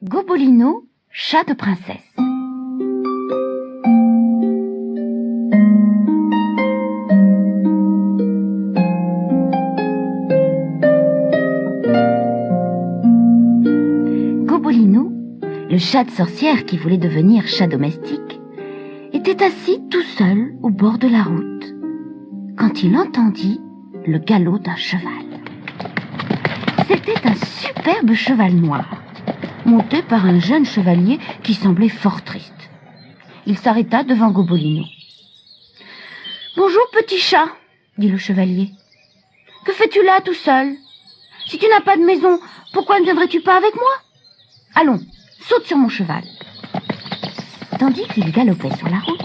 Gobolino, chat de princesse. Gobolino, le chat de sorcière qui voulait devenir chat domestique, était assis tout seul au bord de la route, quand il entendit le galop d'un cheval. C'était un superbe cheval noir, monté par un jeune chevalier qui semblait fort triste. Il s'arrêta devant Gobolino. « Bonjour, petit chat, » dit le chevalier. « Que fais-tu là tout seul? Si tu n'as pas de maison, pourquoi ne viendrais-tu pas avec moi? Allons, saute sur mon cheval. » Tandis qu'il galopait sur la route,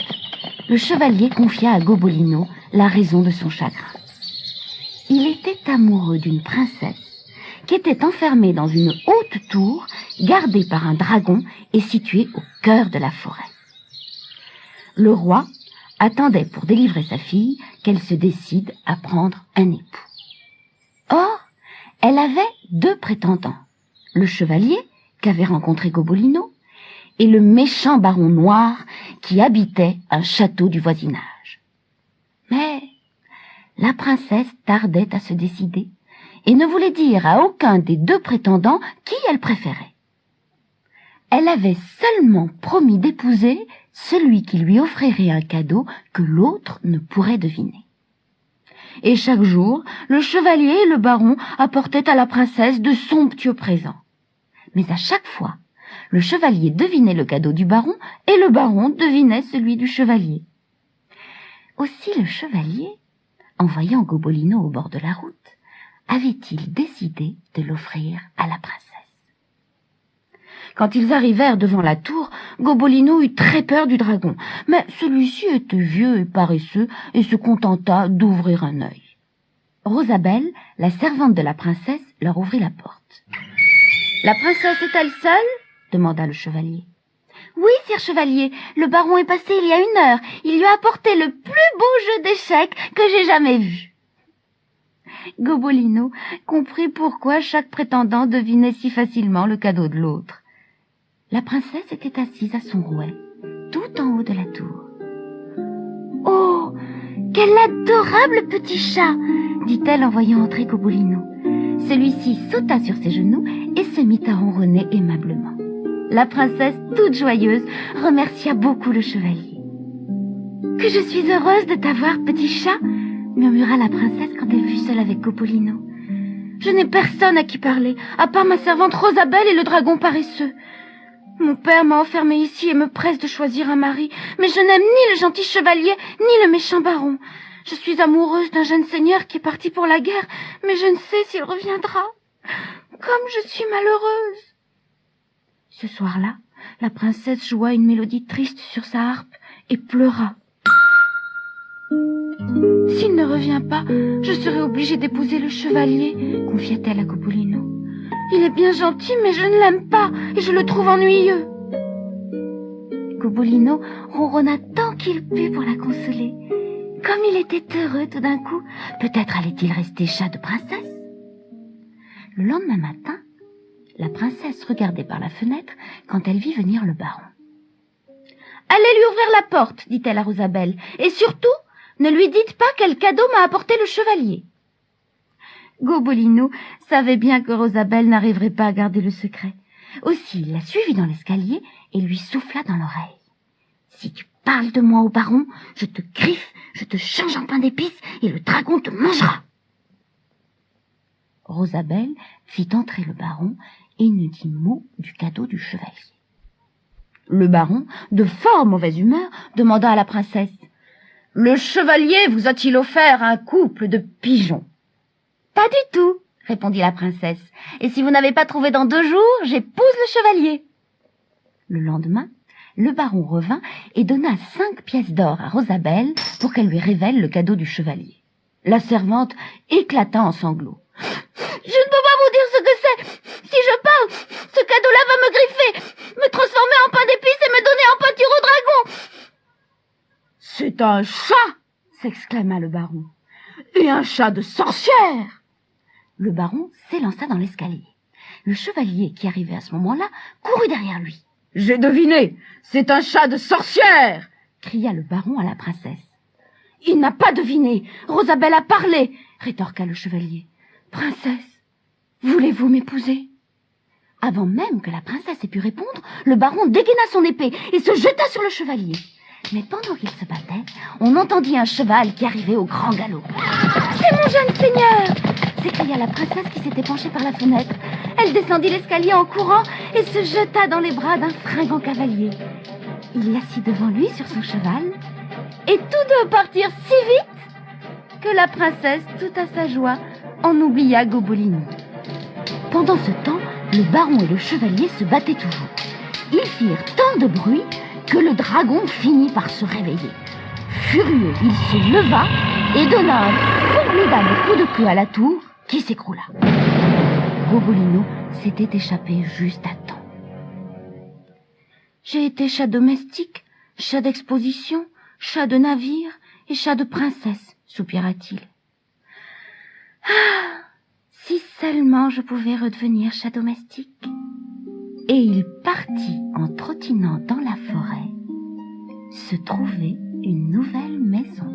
le chevalier confia à Gobolino la raison de son chagrin. Il était amoureux d'une princesse qui était enfermée dans une haute tour gardée par un dragon et située au cœur de la forêt. Le roi attendait pour délivrer sa fille qu'elle se décide à prendre un époux. Or, elle avait deux prétendants, le chevalier qu'avait rencontré Gobolino et le méchant baron noir qui habitait un château du voisinage. Mais la princesse tardait à se décider et ne voulait dire à aucun des deux prétendants qui elle préférait. Elle avait seulement promis d'épouser celui qui lui offrirait un cadeau que l'autre ne pourrait deviner. Et chaque jour, le chevalier et le baron apportaient à la princesse de somptueux présents. Mais à chaque fois, le chevalier devinait le cadeau du baron et le baron devinait celui du chevalier. Aussi le chevalier, en voyant Gobolino au bord de la route, avait-il décidé de l'offrir à la princesse. Quand ils arrivèrent devant la tour, Gobolino eut très peur du dragon, mais celui-ci était vieux et paresseux et se contenta d'ouvrir un œil. Rosabelle, la servante de la princesse, leur ouvrit la porte. « La princesse est-elle seule ?» demanda le chevalier. « Oui, sire chevalier, le baron est passé il y a 1 heure. Il lui a apporté le plus beau jeu d'échecs que j'ai jamais vu. » Gobolino comprit pourquoi chaque prétendant devinait si facilement le cadeau de l'autre. La princesse était assise à son rouet, tout en haut de la tour. « Oh, quel adorable petit chat !» dit-elle en voyant entrer Gobolino. Celui-ci sauta sur ses genoux et se mit à ronronner aimablement. La princesse, toute joyeuse, remercia beaucoup le chevalier. « Que je suis heureuse de t'avoir, petit chat !» murmura la princesse quand elle fut seule avec Gobolino. « Je n'ai personne à qui parler, à part ma servante Rosabelle et le dragon paresseux. Mon père m'a enfermée ici et me presse de choisir un mari, mais je n'aime ni le gentil chevalier, ni le méchant baron. Je suis amoureuse d'un jeune seigneur qui est parti pour la guerre, mais je ne sais s'il reviendra. Comme je suis malheureuse. » Ce soir-là, la princesse joua une mélodie triste sur sa harpe et pleura. « S'il ne revient pas, je serai obligée d'épouser le chevalier, » confia-t-elle à Gobolino. « Il est bien gentil, mais je ne l'aime pas et je le trouve ennuyeux. » Gobolino ronronna tant qu'il put pour la consoler. Comme il était heureux tout d'un coup, peut-être allait-il rester chat de princesse. Le lendemain matin, la princesse regardait par la fenêtre quand elle vit venir le baron. « Allez lui ouvrir la porte, dit-elle à Rosabelle, et surtout, ne lui dites pas quel cadeau m'a apporté le chevalier. » Gobolino savait bien que Rosabelle n'arriverait pas à garder le secret. Aussi, il la suivit dans l'escalier et lui souffla dans l'oreille. « Si tu parles de moi au baron, je te griffe, je te change en pain d'épices et le dragon te mangera. » Rosabelle fit entrer le baron et ne dit mot du cadeau du chevalier. Le baron, de fort mauvaise humeur, demanda à la princesse: « Le chevalier vous a-t-il offert un couple de pigeons ?»« Pas du tout, » répondit la princesse, « et si vous n'avez pas trouvé dans 2 jours, j'épouse le chevalier. » Le lendemain, le baron revint et donna 5 pièces d'or à Rosabelle pour qu'elle lui révèle le cadeau du chevalier. La servante éclata en sanglots. « Je ne peux pas vous dire ce que c'est. Si je parle, ce cadeau-là va me griffer, me transformer en pain d'épices et me donner en pâture au dragon. »« C'est un chat !» s'exclama le baron. « Et un chat de sorcière !» Le baron s'élança dans l'escalier. Le chevalier, qui arrivait à ce moment-là, courut derrière lui. « J'ai deviné, c'est un chat de sorcière !» cria le baron à la princesse. « Il n'a pas deviné, Rosabelle a parlé !» rétorqua le chevalier. « Princesse, voulez-vous m'épouser ?» Avant même que la princesse ait pu répondre, le baron dégaina son épée et se jeta sur le chevalier. Mais pendant qu'il se battait, on entendit un cheval qui arrivait au grand galop. « C'est mon jeune seigneur !» s'écria la princesse qui s'était penchée par la fenêtre. Elle descendit l'escalier en courant et se jeta dans les bras d'un fringant cavalier. Il l'assit devant lui sur son cheval, et tous deux partirent si vite que la princesse, tout à sa joie, en oublia Gobolino. Pendant ce temps, le baron et le chevalier se battaient toujours. Ils firent tant de bruit que le dragon finit par se réveiller. Furieux, il se leva et donna un formidable coup de queue à la tour qui s'écroula. Gobolino s'était échappé juste à temps. J'ai été chat domestique, chat d'exposition, chat de navire et chat de princesse, soupira-t-il. Ah, si seulement je pouvais redevenir chat domestique. Et il partit en trottinant dans la forêt, se trouver une nouvelle maison.